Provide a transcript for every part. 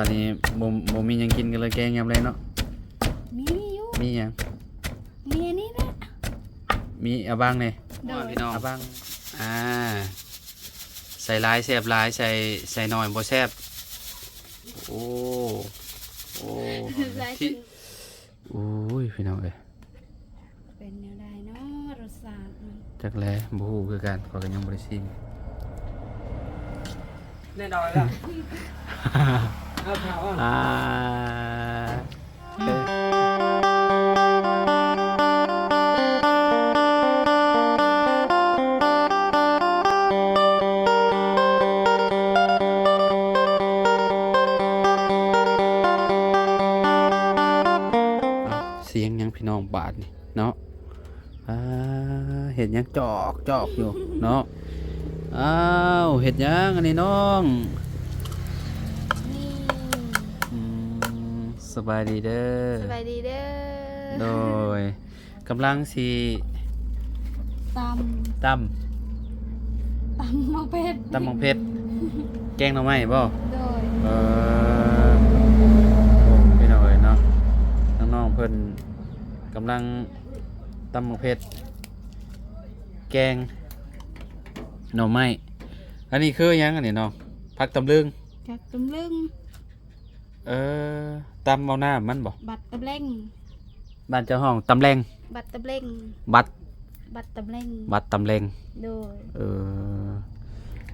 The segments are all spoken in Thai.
ตอนนี้บ่มีหยังกินกันเลยแกงยำเลยเนาะมีอยู่มีหยังมีอันนี้นะมีอาบังนี่ โดย พี่น้องอาบังใส่หลายแซ่บหลายใส่น้อยบ่แซ่บโอ้ที่โอ้ยพี่น้องเอ้ยเป็นแนวใดเนาะรสชาติมันจักแลบ่ฮู้คือกันข้อยก็ยังบ่ได้ชิมแน่นอนแล้วเอาเผาอ่ะเสียงยังพี่น้องบาดนี่เนาะเห็ดยังจอกอยู่เนาะอ้าวเห็ดยังอันนี้น้องนี่สบายดีเด้อสบายดีเด้อโดยกำลังสิตตำมะเพ็ดมังเพชรแกงหน่อไม้บ่โดยโอ้พี่น้องเอ้ยเนาะน้องๆเพิ่นกำลังตำมังเพชรแกงหน่อไม้อันนี้คือยังอันนี้น้องผักตำลึงจักตำลึงตำเอาหน้ามันบ่บัดตำเล่งบ้านเจ้าห้องตำแรงบัดตำเล่งบัดตำเล่งตำแรงโดย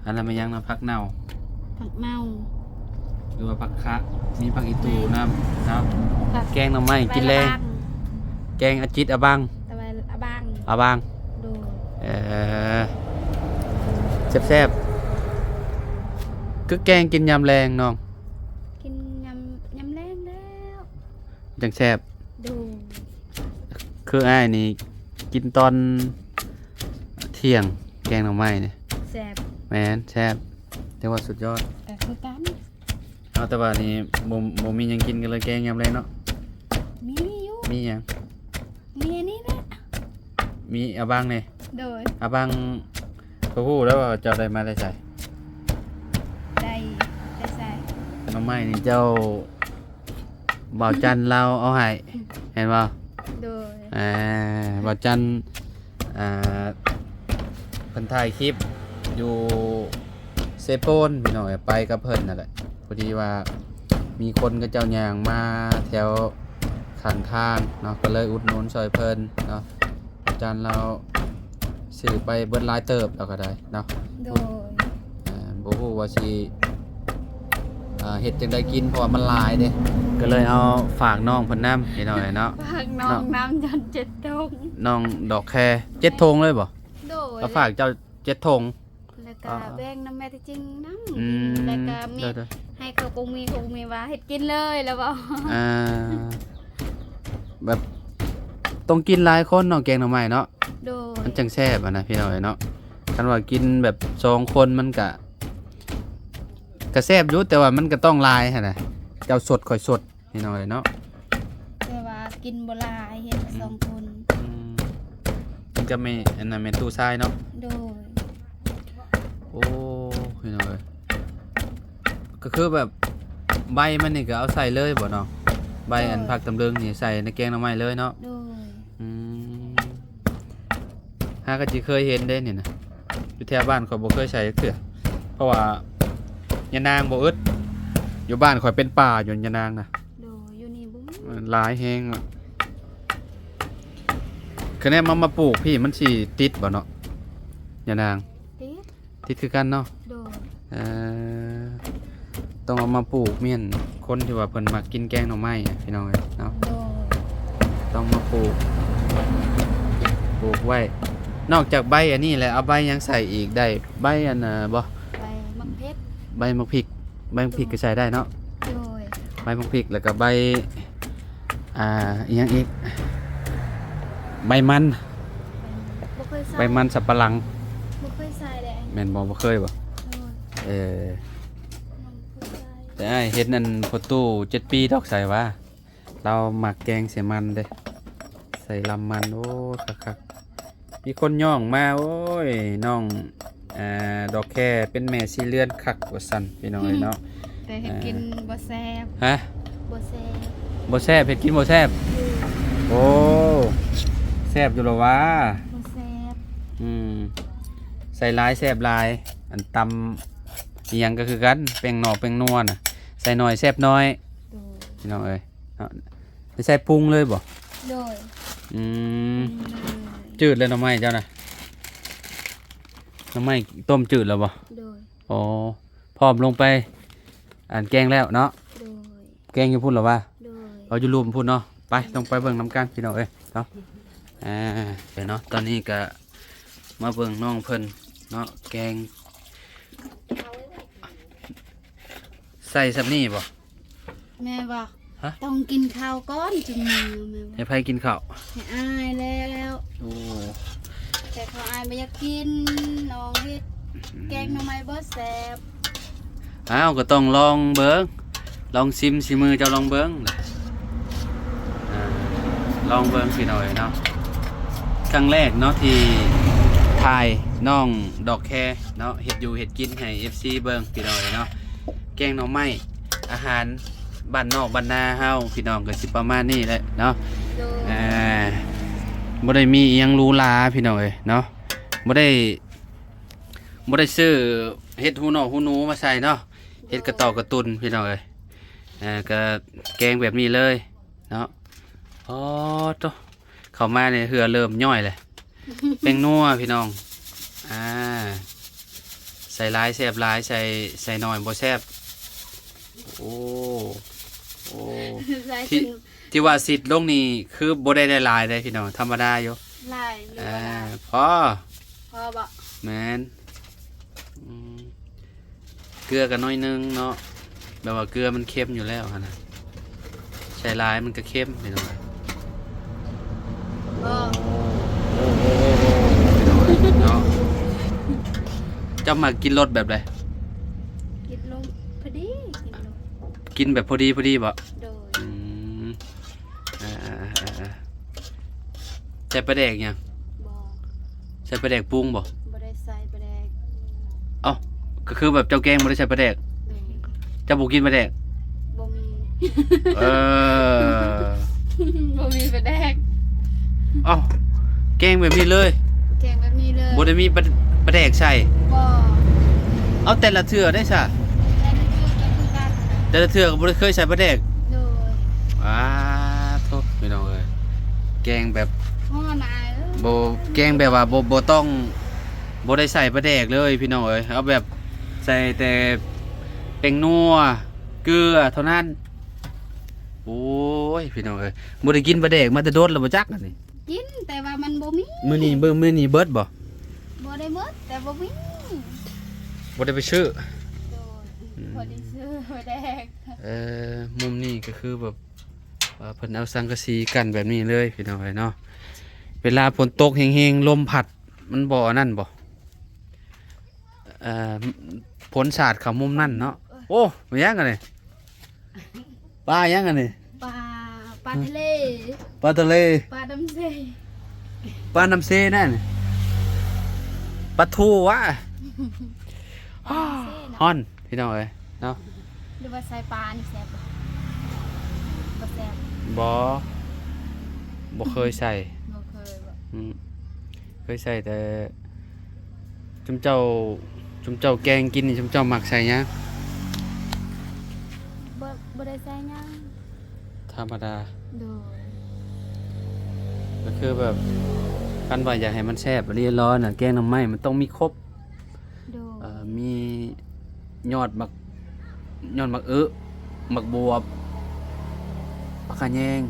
อันนั้นมันยังนะผักเน่าผักเน่าหรือว่าผักคะมีผักอีตูน้ำครับ ผักแกงหน่อไม้กินแรงแกงอาจิตอาบังตะไบอาบังโดยแซ่บๆคือแกงกินยำแรงน้องกินยำแรงแล้วจังแซ่บดูคืออ้ายนี่กินตอนเที่ยงแกงหน่อไม้เนี่ยแซ่บแม่นแซ่บเรียกว่าสุดยอดคือกันเอาแต่ว่านี่บ่มีหยังกินกันเลยแกงยำแรงเนาะมีอยู่มีหยังมีอันนี้นะมีอาบังนี่โดยอาบังเขาพูดแล้วว่าเจ้าได้มาได้ใส่ได้ใส่หน่อไม้นี่เจ้าบ่าวจันเราเอาให้เห็นบ่โดยบ่าวจันเพิ่นถ่ายคลิปอยู่เซโปนพี่น้องไปกับเพิ่นนั่นแหละพอดีว่ามีคนกับเจ้าย่างมาแถวข้างทางเนาะก็เลยอุดหนุนซอยเพิ่นเนาะบ่าวจันเราซื้อไปเบิดหลายเติบแล้วก็ได้เนาะโดยบ่ฮู้ว่าสิเฮ็ดจังได๋กินเพราะว่ามันหลายเด้ก็เลยเอาฝากน้องเพิ่นนำพี่น้องเนาะฝากน้องน้ำจน7 ธงน้องดอกแค7 ธงเลยบ่โดยก็ฝากเจ้า7 ธงแล้วก็แบ่งน้ำแม่ที่จริงน้ำแล้วก็มีให้เขาคงมีว่าเฮ็ดกินเลยแล้วบ่แบบต้องกินหลายคนเนาะแกงหน่อไม้เนาะโดยมันจังแซ่บนะพี่น้องเนาะคันว่ากินแบบ2 คนมันก็แซ่บอยู่แต่ว่ามันก็ต้องหลายหั่นน่ะเจ้าสดข่อยสดพี่น้องเนาะแต่ว่ากินบ่หลายเฮ็ด2 คนมันก็ไม่อันนั้นแม่นตู้ทรายเนาะโดยโอ้พี่น้องก็คือแบบใบมันนี่ก็เอาใส่เลยบ่เนาะใบอันผักตำลึงนี่ใส่ในแกงหน่อไม้เลยเนาะโดยหาก็สิเคยเห็นได้นี่นะอยู่แถวบ้านข่อยบ่เคยใส่เทื่อเพราะว่ายะนางบ่อึดอยู่บ้านข่อยเป็นป่าอยู่ยะนางน่ะโดยอยู่นี่บ่หลายแฮงคือแน่มาปลูกพี่มันสิติดบ่เนาะยะนางติดคือกันเนาะโดยต้องเอามาปลูกเมียนคนที่ว่าเพิ่นมักกินแกงหน่อไม้พี่น้องเนาะต้องมาปลูกไว้นอกจากใบอันนี้แล้วเอาใบยังใส่อีกได้ใบอันบ่ใบมะเพชรใบมะพริกก็ใส่ได้เนาะโดยใบมะพริกแล้วก็ใบอีกอย่างอีกใบมันใบมันสับปะหลังบ่เคยใส่แดงแม่นบ่เคยบ่แต่เฮ็ดนั่นพอตู้7 ปีดอกใส่ว่าเราหมักแกงเสียมันเด้ใส่ลำมันโอ้คักๆมีคนย่องมาโอ้ยน้องดอกแค่เป็นแม่สีเลือนคักว่าซั่นพี่น้องเนาะ แต่เฮ็ดกินบ่แซ่บ ฮะ บ่แซ่บ บ่แซ่บเฮ็ดกินบ่แซ่บโอ้แซ่บอยู่หรอวะ บ่แซ่บ ใส่หลายแซ่บหลายอันตำอีหยังก็คือกันแป้งนอกแป้งนัวน่ะใส่น้อยแซ่บน้อย โดย พี่น้องเอ้ยเนาะได้ใส่ปรุงเลยบ่ โดย อืมจืดเลยหน่อไม้เจ้าน่ะหน่อไม้ต้มจืดแล้วบ่ โดย อ๋อพร้อมลงไปอันแกงแล้วเนาะ โดย แกงอยู่พุ่นเหรอวะ โดย เอาอยู่รวมพุ่นเนาะไปต้องไปเบิ่งน้ำกันพี่น้องเอ้ยเนาะเดี๋ยวเนาะตอนนี้ก็มาเบิ่งน้องเพิ่นเนาะแกงใส่ซับนี่บ่ แม่บอก ฮะ ต้องกินข้าวก่อนจึงมาแม่บอก ให้ไผกินข้าว ให้อายแล้ว โอ้ แต่เขาอายไม่อยากกินน้องเฮ็ดแกงหน่อไม้บ่แซ่บ อ้าวก็ต้องลองเบิ่งลองซิมสิมือเจ้าลองเบิ่งแหละลองเบิ่งพี่น้อยเนาะครั้งแรกเนาะที่ถ่ายน้องดอกแคเนาะเฮ็ดอยู่เฮ็ดกินให้ FC เบิ่งพี่น้อยเนาะแกงหน่อไม้อาหารบ้านนอกบ้านนาเฮาพี่น้องก็สิประมาณนี้แหละเนาะ โดย บ่ได้มีอิหยังหรูหราพี่น้องเอ้ยเนาะบ่ได้ซื้อเฮ็ดหูนอกหูหนูมาใส่เนาะเฮ็ดกระตอกกระตุนพี่น้องเอ้ยก็แกงแบบนี้เลยเนาะอ๋อโตเข้ามาเนี่ยเหือเริ่มย่อยเลย แป้งนัวพี่น้องใส่หลายแซ่บหลายใส่น้อยบ่แซ่บโอ้โอ้ หลาย ที่ ถึง ที่ว่าสิทธิ์ลงนี่คือบ่ได้หลายเลยพี่น้องธรรมดาอยู่ หลายหรือว่าหลาย พอ พอบ่ แมนอืมเกลือกันน้อยนึงเนาะแบบว่าเกลือมันเค็มอยู่แล้วหั่นน่ะใส่หลายมันก็เค็มพี่น้อง พอ เนาะเจ้ามากินรสแบบใด กินลงพอดีกินลง กินแบบพอดีบ่ โดย อืมใส่ปลาแดกยัง บ่ ใส่ปลาแดกปรุงบ่ บ่ได้ใส่ปลาแดก เอ้าก็คือแบบเจ้าแกงบ่ได้ใส่ปลาแดก โดย เจ้าบ่กินปลาแดก บ่มี เออ บ่มีปลาแดก เอ้าแกงแบบนี้เลย แกงแบบนี้เลย บ่ได้มีปลาแดกใส่ บ่ เอาแต่ละเทื่อได้ซะ แต่นี่คือแกงคือกัน แต่ละเทื่อก็บ่ได้เคยใส่ปลาแดก โดย โทษพี่น้องเอ้ยแกงแบบ พ่อนายเอ้ย บ่แกงแบบว่าบ่ต้องบ่ได้ใส่ปลาแดกเลยพี่น้องเอ้ยเอาแบบใส่แต่แป้งนัวเกลือเท่านั้นโอ้ยพี่น้องเอ้ยบ่ได้กินปลาแดกมาแต่โดนแล้วบ่จักอันนี้ กินแต่ว่ามันบ่มี มื้อนี้เบิดบ่ บ่ได้หมดแต่บ่มี บ่ได้ไปซื้อ โดยบ่ได้ซื้อปลาแดก มุมนี้ก็คือแบบว่าเพิ่นเอาสังกะสีกันแบบนี้เลยพี่น้องเอ้ยเนาะเวลาฝนตกแห้งๆลมพัดมันบ่นั่นบ่ผลสาดเข้ามุมนั่นเนาะโอ้มายังกันนี่ปลายังกันนี่ ปลาทะเล ปลาทะเล ปลาดำเซ ปลาน้ำเซนั่นปลาทูวะ ปลาดำเซ ฮอ เนาะ นพี่น้องเอ้ยเนาะ หรือว่าใส่ปลานี่แซ่บบ่แซ่บ บ่เคยใส่ บ่เคยบ่ อืมเคยใส่แต่จุมเจ้าแกงกินนี่จุมเจ้าหมักใส่หยัง บ่ได้ใส่หยัง ธรรมดา โดย ก็คือแบบคันว่าอยากให้มันแซ่บเรียร้อนน่ะแกงหน่อไม้มันต้องมีครบ โดย มียอดมักมักบวบผักขะแยง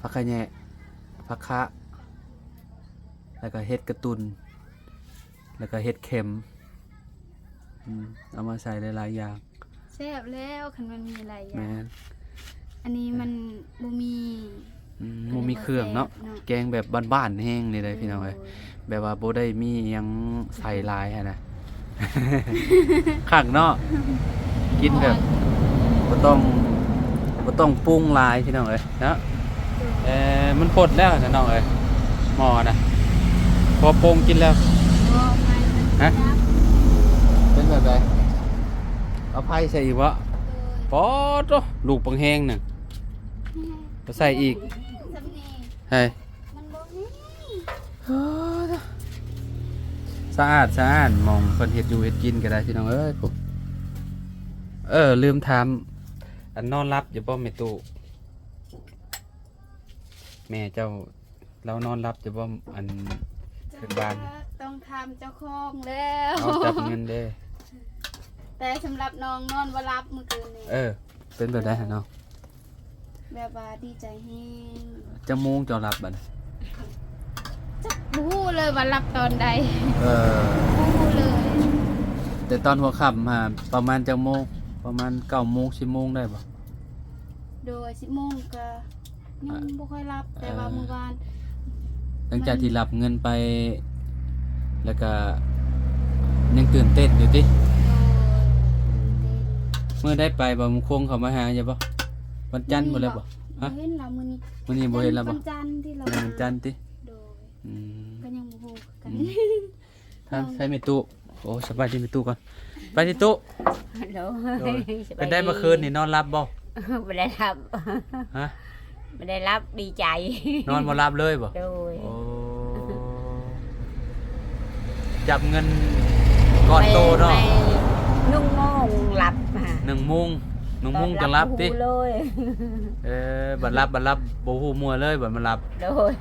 ผักขะแยะผักคะแล้วก็เห็ดกระตุนแล้วก็เห็ดเข็มเอามาใส่หลายๆอย่าง แซ่บแล้วคันมันมีหลายอย่า แม่ ง น อันนี้มันบ่มี บ่มีเครื่องเนาะ แซ่บเนาะ แกงแบบบ้านๆแห้งนี่เลยพี่น้องเอ้ยแบบว่าบ่ได้มีอิหยังใส่หลายอะนะ ข้างเนาะกินแบบบ่ต้องปรุงหลายพี่น้องเอ้ยเนาะมันพดแล้วนะน้องเอ้ยหม้อนะพอปรุงกินแล้ว บ่ไม่ ฮะ เป็นแบบใด เอาไผ่ใส่อีกวะปอดโตลูกปังแห้งน่ะก็ใส่อีก สำนี เฮ้ย มันบ่มี สะอาดมองเพิ่นเฮ็ดอยู่เฮ็ดกินก็ได้พี่น้องเอ้ยผมลืมถามอันนอนรับอยู่บ่แม่ตู้แม่เจ้าเรานอนรับอยู่บ่อันขึ้นบ้าน ต้องทำเจ้าของแล้ว เอาจับเงินเด้ แต่สำหรับน้องนอนบ่รับเมื่อคืนนี้ เป็นแบบได้เนาะ แบบว่าดีใจแฮง จะโมงเจ้ารับบัด จักบ่ฮู้เลยว่ารับตอนใด เออ บ่ฮู้เลย แต่ตอนหัวค่ำประมาณจังโมงประมาณ9 โมง 10 โมงได้บ่ โดย10 โมงก็ยังบ่ค่อยรับแต่ว่าเมื่อวาน หลังจากที่รับเงินไป แล้วก็ยังตื่นเต้นอยู่ติ เมื่อได้ไปบ่มงคงเขามาหาอย่าบ่วันจันทร์บ่แล้วบ่ ฮะเห็นแล้วมื้อนี้ มื้อนี้บ่เห็นแล้วบ่ วันจันทร์ที่เรา วันจันทร์ติ โดย อืม ก็ยังบ่ฮู้กัน ถ้าใช้แม่ตู้โอ้สบายดีแม่ตู้ก่อนไปที่ตู้ ฮัลโหล โดยเป็นได้เมื่อคืนนี่นอนรับบ่ ไม่ได้รับ ฮะ ไม่ได้รับดีใจ นอนบ่รับเลยบ่ โดย โอ้จับเงินก้อนโตเนาะ ไม่นุ่งโมงหลับฮะ 1 โมง1 โมงจะรับติ หูเลย บัดรับบ่ฮู้มัวเลยบัดมารับ โดย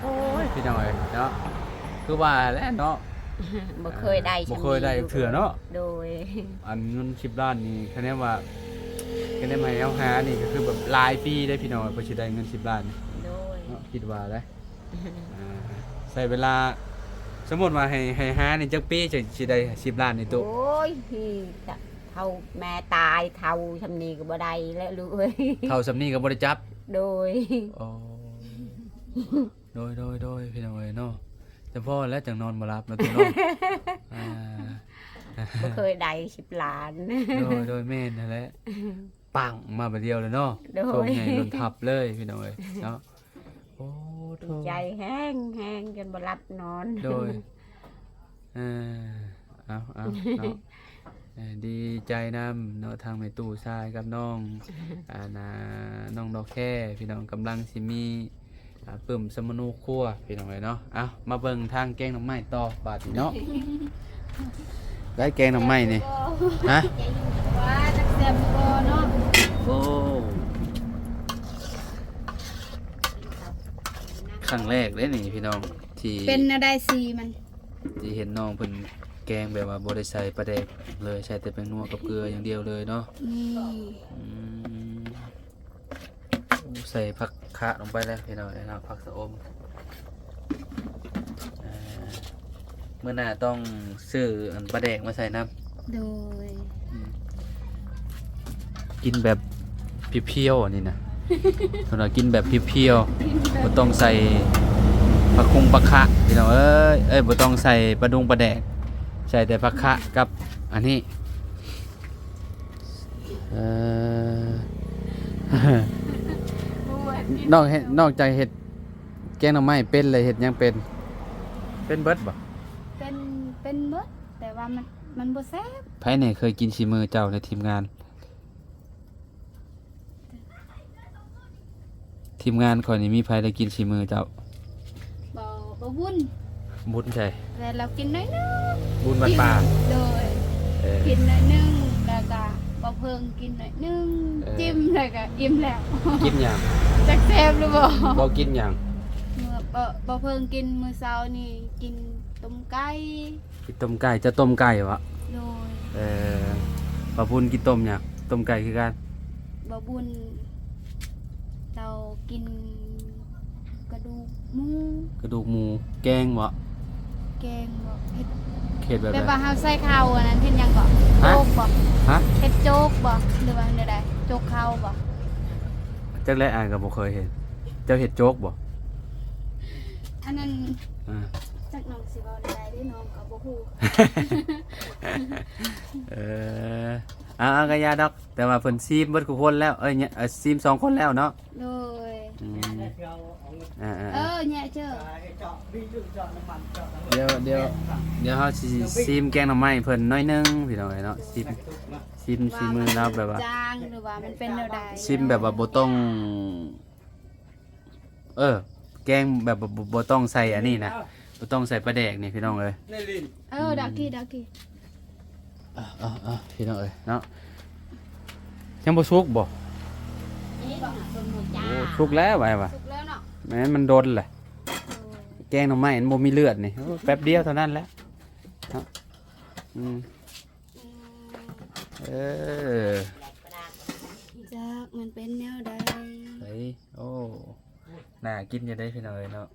โอ้ยพี่น้องเอ้ยเนาะคือว่าแล้วเนาะ บ่เคยได้ บ่เคยได้เถื่อเนาะ โดย อันเงิน10 ล้านนี่คะแนนว่าคะแนนมาเอาหานี่ก็คือแบบหลายปีได้พี่น้องเพิ่นสิได้เงิน10 ล้านนี่ โดย เนาะคิดว่าได้ใส่เวลาสมมุติว่าให้หานี่จักปีจะสิได้10 ล้านนี่ตุ โอ้ยเท่าแม่ตายเท่าชำนีก็บ่ได้แล้วลูกเอ้ย เท่าสำนี้ก็บ่ได้จับ โดย โอ้โดยพี่น้องเอ้ยเนาะแต่พอแล้วจังนอนบ่หลับเนาะตุเนาะอ่า บ่เคยได้10 ล้าน โดยแม่นนั่นแหละปังมาบัดเดียวเลยเนาะ โดย ส่งใหญ่โดนทับเลยพี่น้องเอ้ยเนาะโอ้โธ่ ใจแห้งจนบ่หลับนอน โดยเอาเนาะดีใจนำเนาะทางแม่ตู้ชายกับน้องน้องดอกแค่พี่น้องกำลังสิมีปึ้มสมนูครัวพี่น้องเอ้ยเนาะเอามาเบิ่งทางแกงหน่อไม้ต่อบาดนี้เนาะได้แกงหน่อไม้นี่ฮะ ว่าจักแซ่บบ่เนาะ โอ้ครั้งแรกเลยนี่พี่น้องที่ เป็นอะไรสีมัน ที่เห็นน้องเพิ่นแกงแบบว่าบ่ได้ใส่ปลาแดกเลยใส่แต่แป้งนัวกับเกลืออย่างเดียวเลยเนาะ นี่ อืมใส่ผักคะลงไปแล้วพี่น้องเนาะผักสะอมเมื่อหน้าต้องซื้ออันปลาแดกมาใส่น้ำ โดย กินแบบเพียวๆนี่นะ สำหรับกินแบบเพียวๆบ่ต้องใส่ผักคุงผักคะพี่น้องเอ้ยบ่ต้องใส่ปลาดุงปลาแดกใส่แต่ผักคะกับอันนี้นอกจากเห็ดแกงหน่อไม้เป็นเลยเห็ดหยังเป็นเบิดบ่ เป็นหมดแต่ว่ามันบ่แซ่บ ไผเนี่ยเคยกินชิมือเจ้าในทีมงาน ทีมงานข่อยนี่มีไผได้กินชิมือเจ้า บ่วุ่น บุญใช่ แต่เรากินน้อยนึง บุญวัดป่า โดย เออ กินน้อยนึงแล้วก็บ่เพิ่งกินน้อยนึง เออ จิ้มแล้วก็อิ่มแล้ว กินหยัง จักแซ่บหรือบ่ บ่กินหยัง เมื่อบ่เพิ่งกินมื้อเช้านี่กินต้มไก่ กินต้มไก่จะต้มไก่วะ โดย ปลาบุญกินต้มหยังต้มไก่คือกัน บ่บุญเรากินกระดูกหมู กระดูกหมูแกงวะ แกงบ่เฮ็ด เข็ดแบบ แบบ ไหน ว่าเฮาใส่ข้าวอันนั้นเฮ็ดหยังบ่ ฮะ โจ๊กบ่ ฮะ เฮ็ดโจ๊กบ่หรือว่าจังได๋โจ๊กข้าวบ่ จักแรกอ่านก็บ่เคยเห็นเจ้าเห็ดโจ๊กบ่ อันนั้น อ่า จักน้องสิเว้าได้เด้น้องก็บ่ฮู้ เออเอากระยาดอก แต่ว่าเพิ่นซีมเบิดทุกคนแล้ว เนี่ยซีม2 คนแล้วเนาะ โดย อืม แย่เจ้อ เดี๋ยวเฮาสิซิมแกงหน่อไม้เพิ่นน้อยหนึงพี่น้องเอ้ยเนาะซิมมือเราแบบว่า จางหรือว่ามันเป็นแนวใด ซิมแบบว่าบ่ต้องแกงแบบบ่ต้องใส่อันนี้นะบ่ต้องใส่ปลาแดกนี่พี่น้องเอ้ย ดักกี้ พี่น้องเอ้ยเนาะยังบ่สุกบ่ นี่บ่สมมุติจ้า โอ้สุกแล้วไปว่ะ สุกแล้วเนาะ แม้นมันโดนแหละแกงหน่อไม้มันบ่มีเลือดนี่โอ้แป๊บเดียวเท่านั้นแหละเนาะเออ จากมันเป็นแนวใด เฮ้ยโอ้น่ากินจะได้พี่น้องเอ้ยเนาะ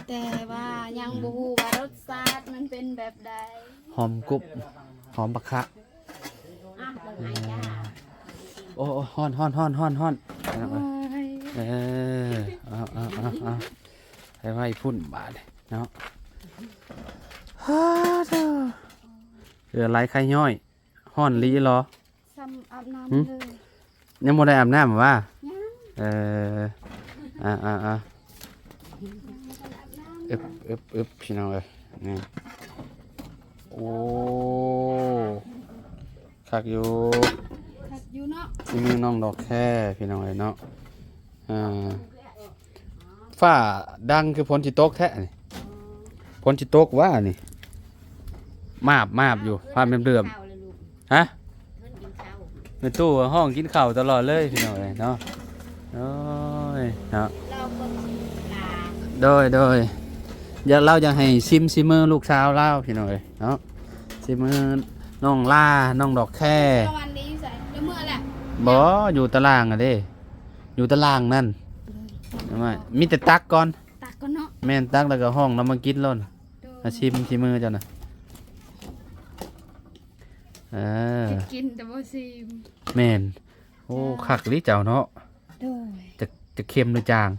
แต่ว่ายังบ่ฮู้ว่ารสชาติมันเป็นแบบใด หอมกรุบหอมบักคะ อ่ะเบิ่งให้จ้า โอ้ฮ้อนเออเอาให้ไว้พุ่นบาดเนาะฮ่าเด้อเหลือไรไข่ย่อยฮ้อนลีเหรอ ซ้ำอาบน้ำเลย ยังบ่ได้อาบน้ำว่า ยัง เอออึบพี่น้องเอ้ยนี่โอ้คักอยู่ ขัดอยู่เนาะ ที่มือน้องดอกแค่พี่น้องเอ้ยเนาะฝ้าดังคือฝนสิตกแท้นี่ฝนสิตกว่านี่มาบอยู่ผ้าเรื่อม ข้าวเลยลูก ๆฮะ เพิ่นกินข้าว ในตู้ห้องกินข้าวตลอดเลยพี่น้องเอ้ยเนาะโอ้ยเนาะ เราเบิ่งลา โดยอยากเราจะให้ซิมมือลูกสาวเล่าพี่น้องเอ้ยเนาะซิมมือน้องล่าน้องดอกแค่ ตะวันนี้ใส่แล้วเมื่อแหละ บ่อยู่ตารางอะเด้อยู่ตารางนั่นไม่มีแต่ตักก่อน ตักก็เนาะ แม่นตักแล้วก็ห้องแล้วมากินล้น โดย มาชิมมือเจ้าน่ะเออ จะกินแต่บ่ซิม แม่นโอ้คักลิเจ้าเนาะ โดย จะเค็มหรือจาง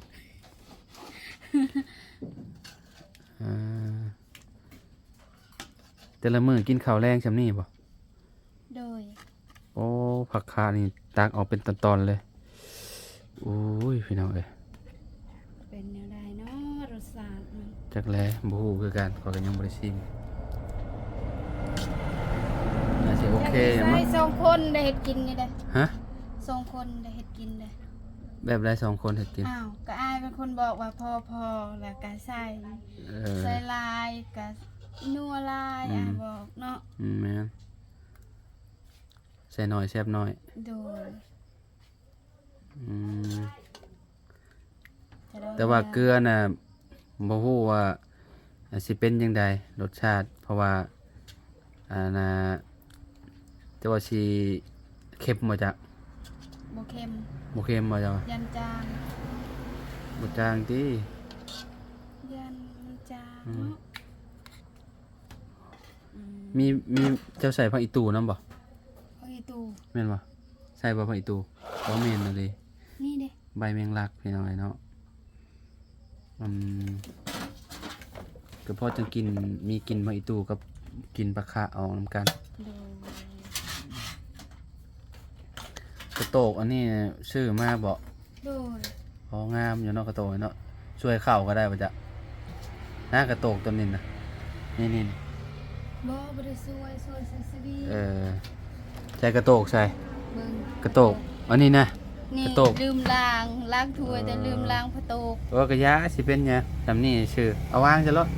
อ่าแต่ละมื้อกินข้าวแรงซำนี้บ่ โดย โอ้ผักคานี่ตักออกเป็นตอนๆเลยโอ้ยพี่น้องเอ้ย เป็นแนวใดเนาะรสชาติมัน จักแลบ่ฮู้คือกันขอยก็ยังบ่ได้ชิมน่าสิโอเคอยู่มั้ง ใส่2คนได้เฮ็ดกินนี่เด้ ฮะ 2คนได้เฮ็ดกินเด้ แบบไรสองคนเฮ็ดกิน อ้าวก็อายเป็นคนบอกว่าพอแล้วก็ใส่ เออ ใส่ลายก็นัวลายอายบอกเนาะ แม่นใส่หน่อยแซ่บหน่อย โดย อืมแต่ว่าเกลือน่ะบ่ฮู้ว่าสิเป็นจังใดรสชาติ เพราะว่าน่ะแต่ว่าสิเค็มบ่จ๊ะ บ่เค็ม บ่เค็มบ่จ๊ะ ยันจาง บ่จางติ ยันมันจาง อืม เนาะอืม มีเจ้าใส่ผักอีตูนำบ่ โอ้ยตู แม่นบ่ใส่บ่ผักอีตูบ่แม่นนั่นเลย นี่เด้ ใบแมงลักพี่น้องไอ้เนาะก็พอจะกินมีกินผักอีตูกับกินปลาคาเอานำกัน โดย กระโตกอันนี้ชื่อมาบ่ โดย พองามอยู่เนาะกระโตกเนาะช่วยเข้าก็ได้บ่จ๊ะหน้ากระโตกตัวนี้นะนี่ บ่ได้สวยใส่สวี ใส่กระโตกใส่ เบิ่ง กระโตกอันนี้นะ นี่ กระโตก ลืมล้างถ้วยแต่ลืมล้างผ้าโตก ว่ากระยะสิเป็นหยังจำนี่ชื่อเอาวางซะแล้ว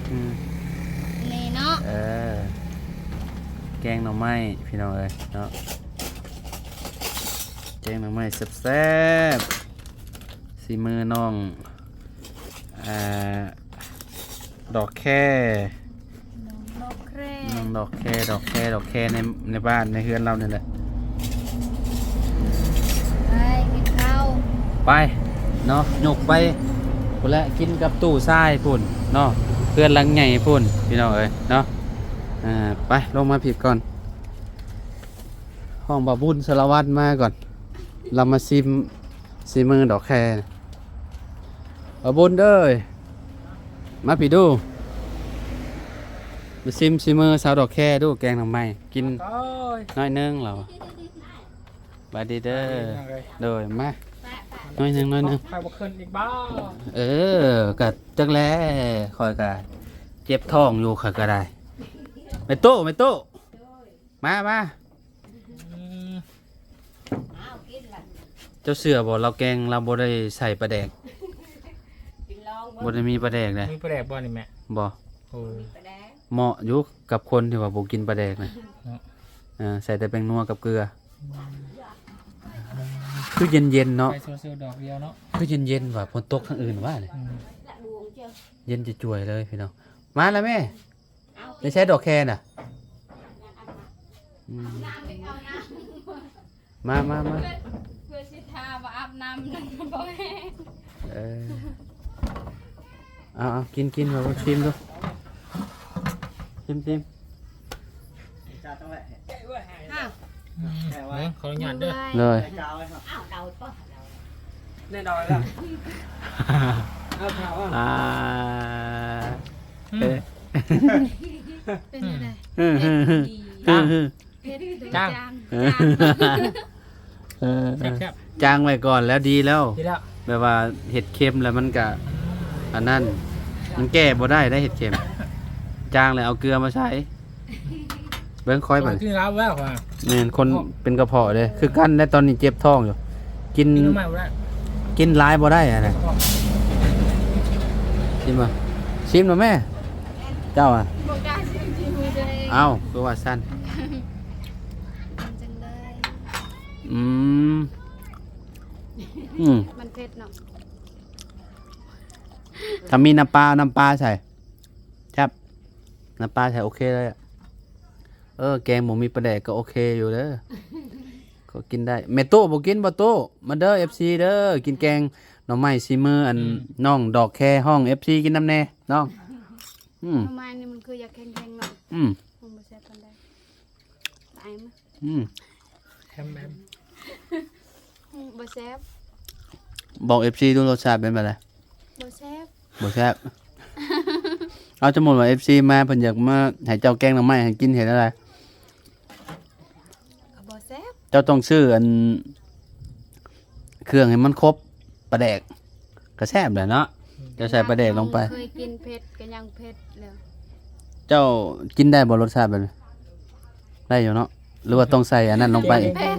อืม นี่เนาะ แกงหน่อไม้พี่น้องเอ้ยเนาะแกงหน่อไม้แซ่บๆสีมือน้องดอกแค่ ดอกแคร่ น้องดอกแค่ในบ้านในเฮือนเรานี่แหละ ไปกินข้าว ไปเนาะยกไปพุ่นละกินกับตู้ทรายพุ่นเนาะเพื่อนหลังใหญ่พุ่นพี่น้องเอ้ยเนาะไปลงมาผิดก่อนห้องบ่าวบุญสารวัตรมาก่อนเรามาซิมือดอกแคบ่าวบุญเด้ยมาผิดดูมาซิมือสาวดอกแคดูแกงทำไมกิน โอ้ย น้อยนึงเหรอ บายดีเด้อโดยมา ไป น้อยหนึง ไปบ่ขึ้นอีกบ้า เออกะจักแลคอยกะเจ็บท้องอยู่ค่ะก็ได้ไม่โตมา อ้าวกินล่ะ เจ้าเสือบ่เราแกงเราบ่ได้ใส่ปลาแดก กินลอง บ่ได้มีปลาแดกเลย มีปลาแดกบ่นี่แม่ บ่ โอ้ ไปแดง เหมาะอยู่กับคนที่ว่าบ่กินปลาแดกนะใส่แต่แป้งนัวกับเกลือคือเย็นๆเนาะ ไปโซดอกเดียวเนาะ คือเย็นๆว่ะฝนตกทางอื่นว่าเนี่ย ละดวงเจ้า เย็นจะจ่วยเลยพี่น้องมาแล้วแม่ได้ใช้ดอกแคน่ะอืมมา เพื่อสิทาว่าอาบน้ำนั่นบ่แห้ง เออเอากินมาชิมดูชิม ฮะ ขออนุญาตเด้อ เลย อ้าวเดาป่ะ แน่นอนแล้วเอาข่าวอ่ะ เอ๊ะ เป็นอะไร เพชรจาง แซ่บ จางไว้ก่อนแล้วดีแล้ว ๆดีแล้ว แบบว่าเห็ดเค็มแล้วมันก็อันนั้นมันแก้บ่ได้เห็ดเค็มจางเลยเอาเกลือมาใส่เบิ่งค่อย ไป เบิ่ง กินแล้วแว่ว่า นี่คนเป็นกระเพาะเลยคือกันและตอนนี้เจ็บท้องอยู่กิน กินทำไมบ่ได้ กินหลายบ่ได้อะไรชิมบ่ชิมหน่อยแม่ เจ้าอ่ะ บ่กล้าชิมที่มือตัวเอง เอ้าคือว่าสั้น จังเลย อืม มันเผ็ดเนาะ ถ้ามีน้ำปลาใส่ครับน้ำปลาใส่โอเคเลยอะแกงหมูมีปลาแดกก็โอเคอยู่เด้อก็กินได้เมโต้บ่กินบ่โต้มาเด้อ FC เด้อกินแกงหน่อไม้ซีมืออันน้องดอกแคห้อง FC กินน้ำแน่น้องทำไมนี่มันคืออยากแข็งๆเนาะ มันบ่แซ่บปานใดตายมั้ย แฮม บ่แซ่บ บอก FC ดูรสชาติเป็นแบบไร บ่แซ่บ บ่แซ่บ เอาจะหมดว่า FC มาเพิ่นอยากมาให้เจ้าแกงหน่อไม้ให้กินเห็นอะไร ก็บ่แซ่บ เจ้าต้องซื้ออันเครื่องให้มันครบปลาแดกก็แซ่บแหละเนาะเจะใส่ปลาแดกลงไป เคยกินเผ็ดก็ยังเผ็ดแล้ว เจ้ากินได้บ่รสชาติแบบนี้ได้อยู่เนาะหรือว่าต้องใส่อันนั้นลงไปอีก เผ็ด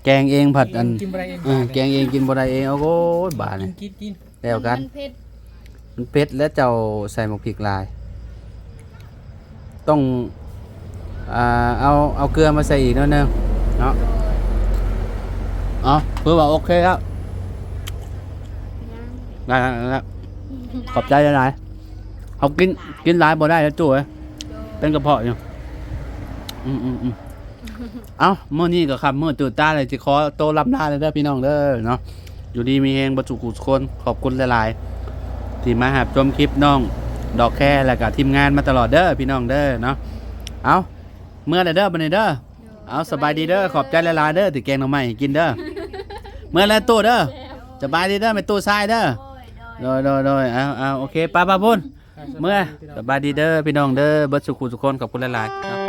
แกงเองผัดอัน กินบ่ได้เอง แกงเองกินบ่ได้เองเอาโอ้ยบาดนี่ กิน แล้วกัน มันเผ็ด มันเผ็ดแล้วเจ้าใส่หมกพริกลาย ต้องเอาเกลือมาใส่อีกนิดนึงเนาะเพื่อว่าโอเคแล้ว ยัง ได้แล้วขอบใจหลายๆเขากินหลายบ่ได้แล้วจู่เอ้ยเป็นกระเพาะอยู่เอ้าเมื่อนี้ก็ครับเมื่อตื่นตาเลยจะขอโตวรับลาเลยเด้อพี่น้องเด้อเนาะอยู่ดีมีเฮงบรรจุกุศคนขอบคุณหลายๆที่มาหาชมคลิปน้องดอกแค่แล้วก็ทีมงานมาตลอดเด้อพี่น้องเด้อเนาะเอาเมื่อไรเด้อบันนี้เด้อเอาสบายดีเด้อขอบใจหลายๆเด้อที่แกงหน่อไม้ให้กินเด้อเมื่อไรตู้เด้อสบายดีเด้อไม่ตู้ทรายเด้อโดยเอาโอเคป้าพุ่นเมื่อสบายดีเด้อพี่น้องเด้อเบิดสุขุสุขคนขอบคุณหลายๆเนาะ